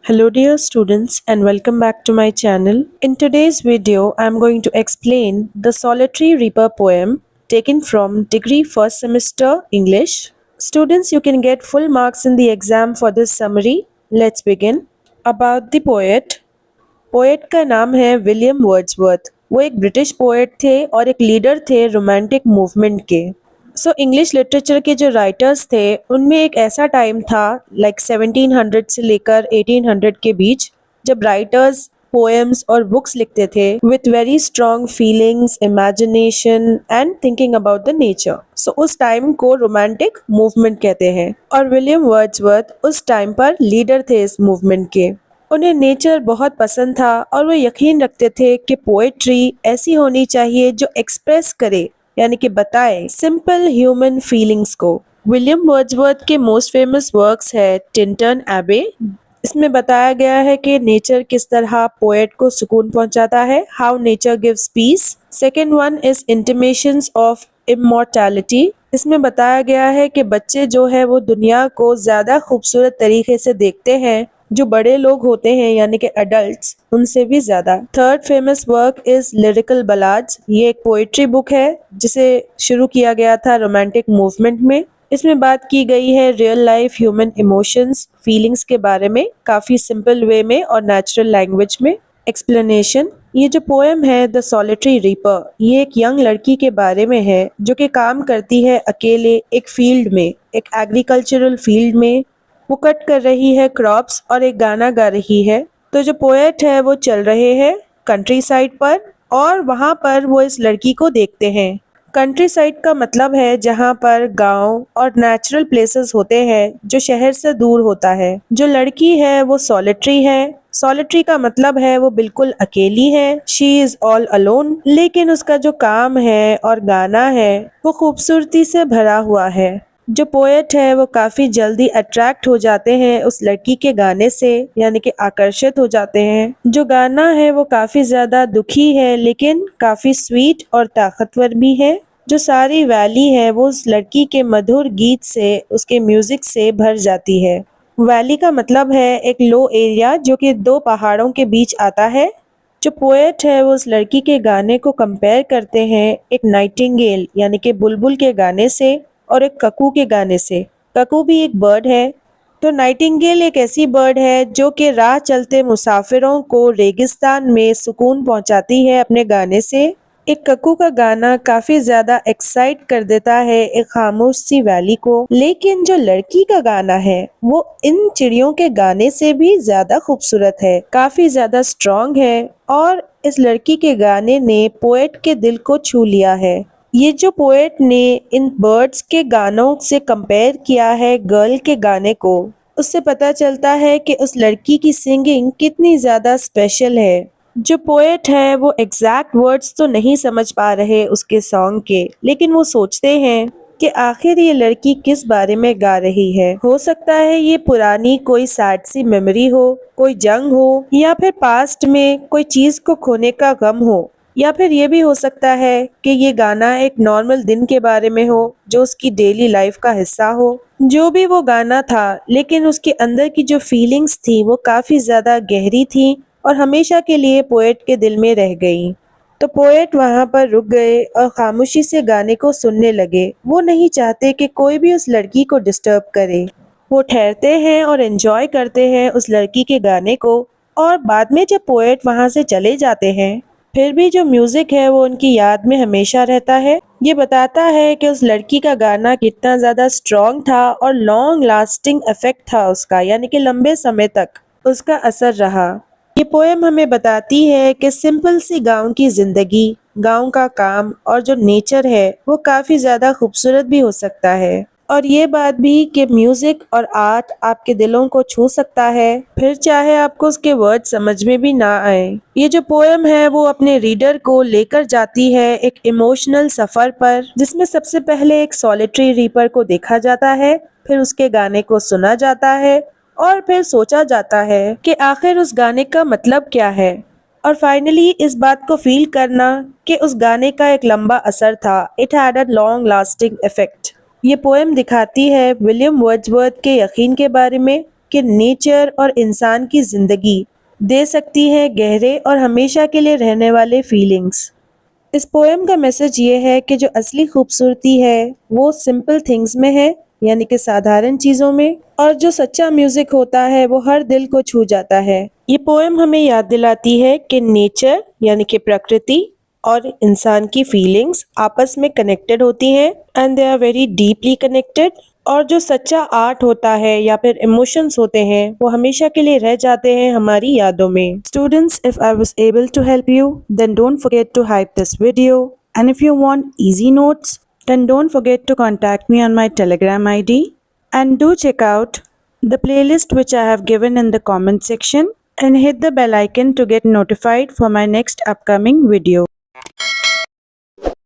Hello dear students and welcome back to my channel. In today's video, I am going to explain the Solitary Reaper poem taken from Degree First Semester English. Students, you can get full marks in the exam for this summary. Let's begin. About the poet. Poet का नाम है William Wordsworth. वो एक British poet थे और एक leader थे romantic movement के। इंग्लिश लिटरेचर के जो राइटर्स थे उनमें एक ऐसा टाइम था 1700 से लेकर 1800 के बीच, जब राइटर्स पोएम्स और बुक्स लिखते थे with very strong feelings, imagination and thinking about the nature. उस टाइम को रोमांटिक मूवमेंट कहते हैं और विलियम वर्ड्सवर्थ उस टाइम पर लीडर थे इस मूवमेंट के। उन्हें नेचर बहुत पसंद था और वो यकीन रखते थे कि पोएट्री ऐसी होनी चाहिए जो एक्सप्रेस करे, यानी कि बताए सिंपल ह्यूमन फीलिंग्स को। विलियम वर्ड्सवर्थ के मोस्ट फेमस वर्क्स है टिंटन एबे। इसमें बताया गया है कि नेचर किस तरह पोएट को सुकून पहुंचाता है, how nature gives peace. Second one is intimations of immortality. इसमें बताया गया है कि बच्चे जो है वो दुनिया को ज्यादा खूबसूरत तरीके से देखते हैं जो बड़े लोग होते हैं, यानी कि अडल्ट्स, उनसे भी ज्यादा। Third famous work is lyrical ballads. ये एक पोएट्री बुक है जिसे शुरू किया गया था रोमांटिक मूवमेंट में। इसमें बात की गई है real life human emotions, feelings के बारे में, काफी सिंपल वे में और नेचुरल लैंग्वेज में। एक्सप्लेनेशन। ये जो पोएम है द सॉलिटरी रीपर, ये एक यंग लड़की के बारे में है जो कि काम करती है अकेले एक फील्ड में, एक एग्रीकल्चरल फील्ड में। वो कट कर रही है क्रॉप्स और एक गाना गा रही है। तो जो पोएट है वो चल रहे हैं कंट्री साइड पर और वहाँ पर वो इस लड़की को देखते हैं। कंट्री साइड का मतलब है जहाँ पर गांव और नेचुरल प्लेसेस होते हैं जो शहर से दूर होता है। जो लड़की है वो सॉलिटरी है। सॉलिटरी का मतलब है वो बिल्कुल अकेली है, शी इज ऑल अलोन। लेकिन उसका जो काम है और गाना है वो खूबसूरती से भरा हुआ है। जो पोएट है वो काफी जल्दी अट्रैक्ट हो जाते हैं उस लड़की के गाने से, यानी कि आकर्षित हो जाते हैं। जो गाना है वो काफी ज्यादा दुखी है लेकिन काफी स्वीट और ताकतवर भी है। जो सारी वैली है वो उस लड़की के मधुर गीत से, उसके म्यूजिक से भर जाती है। वैली का मतलब है एक लो एरिया जो कि दो पहाड़ों के बीच आता है। जो पोएट है वो उस लड़की के गाने को कंपेयर करते हैं एक नाइटिंगेल, यानी कि बुलबुल के गाने से और एक ककू के गाने से। ककू भी एक बर्ड है। तो नाइटिंगेल एक ऐसी बर्ड है जो कि राह चलते मुसाफिरों को रेगिस्तान में सुकून पहुंचाती है अपने गाने से। एक ककू का गाना काफी ज्यादा एक्साइट कर देता है एक खामोश सी वैली को। लेकिन जो लड़की का गाना है वो इन चिड़ियों के गाने से भी ज्यादा खूबसूरत है, काफी ज्यादा स्ट्रॉन्ग है और इस लड़की के गाने ने पोएट के दिल को छू लिया है। ये जो पोएट ने इन बर्ड्स के गानों से कंपेयर किया है गर्ल के गाने को, उससे पता चलता है कि उस लड़की की सिंगिंग कितनी ज्यादा स्पेशल है। जो पोएट है वो एग्जैक्ट वर्ड्स तो नहीं समझ पा रहे उसके सॉन्ग के, लेकिन वो सोचते हैं कि आखिर ये लड़की किस बारे में गा रही है। हो सकता है ये पुरानी कोई सैड सी मेमोरी हो, कोई जंग हो, या फिर पास्ट में कोई चीज को खोने का गम हो, या फिर ये भी हो सकता है कि ये गाना एक नॉर्मल दिन के बारे में हो जो उसकी डेली लाइफ का हिस्सा हो। जो भी वो गाना था, लेकिन उसके अंदर की जो फीलिंग्स थी वो काफी ज्यादा गहरी थी और हमेशा के लिए पोएट के दिल में रह गई। तो पोएट वहां पर रुक गए और खामोशी से गाने को सुनने लगे। वो नहीं चाहते कि कोई भी उस लड़की को डिस्टर्ब करे। वो ठहरते हैं और एंजॉय करते हैं उस लड़की के गाने को। और बाद में जब पोएट वहां से चले जाते हैं, फिर भी जो म्यूजिक है वो उनकी याद में हमेशा रहता है। ये बताता है कि उस लड़की का गाना कितना ज्यादा स्ट्रॉन्ग था और लॉन्ग लास्टिंग इफेक्ट था उसका, यानी कि लंबे समय तक उसका असर रहा। ये पोएम हमें बताती है कि सिंपल सी गांव की जिंदगी, गांव का काम और जो नेचर है वो काफी ज्यादा खूबसूरत भी हो सकता है। और ये बात भी कि म्यूजिक और आर्ट आपके दिलों को छू सकता है, फिर चाहे आपको उसके वर्ड समझ में भी ना आए। ये जो पोएम है वो अपने रीडर को लेकर जाती है एक इमोशनल सफर पर, जिसमें सबसे पहले एक सॉलिटरी रीपर को देखा जाता है, फिर उसके गाने को सुना जाता है और फिर सोचा जाता है कि आखिर उस गाने का मतलब क्या है। और फाइनली इस बात को फील करना कि उस गाने का एक लंबा असर था, it had a long lasting effect. ये पोएम दिखाती है विलियम वर्ड्सवर्थ के यकीन के बारे में कि नेचर और इंसान की ज़िंदगी दे सकती है गहरे और हमेशा के लिए रहने वाले फीलिंग्स। इस पोएम का मैसेज ये है कि जो असली खूबसूरती है वो सिंपल थिंग्स में है, यानी कि साधारण चीज़ों में, और जो सच्चा म्यूजिक होता है वो हर दिल को छू जाता है। ये पोएम हमें याद दिलाती है कि नेचर यानी कि प्रकृति और इंसान की फीलिंग्स आपस में कनेक्टेड होती हैं and they are very deeply connected. और जो सच्चा आर्ट होता है या फिर इमोशंस होते हैं वो हमेशा के लिए रह जाते हैं हमारी यादों में। Students, if I was able to help you, then don't forget to hype this video. And if you want easy notes, then don't forget to contact me on my Telegram ID. And do check out the playlist which I have given in the comment section and hit the bell icon to get notified for my next upcoming video.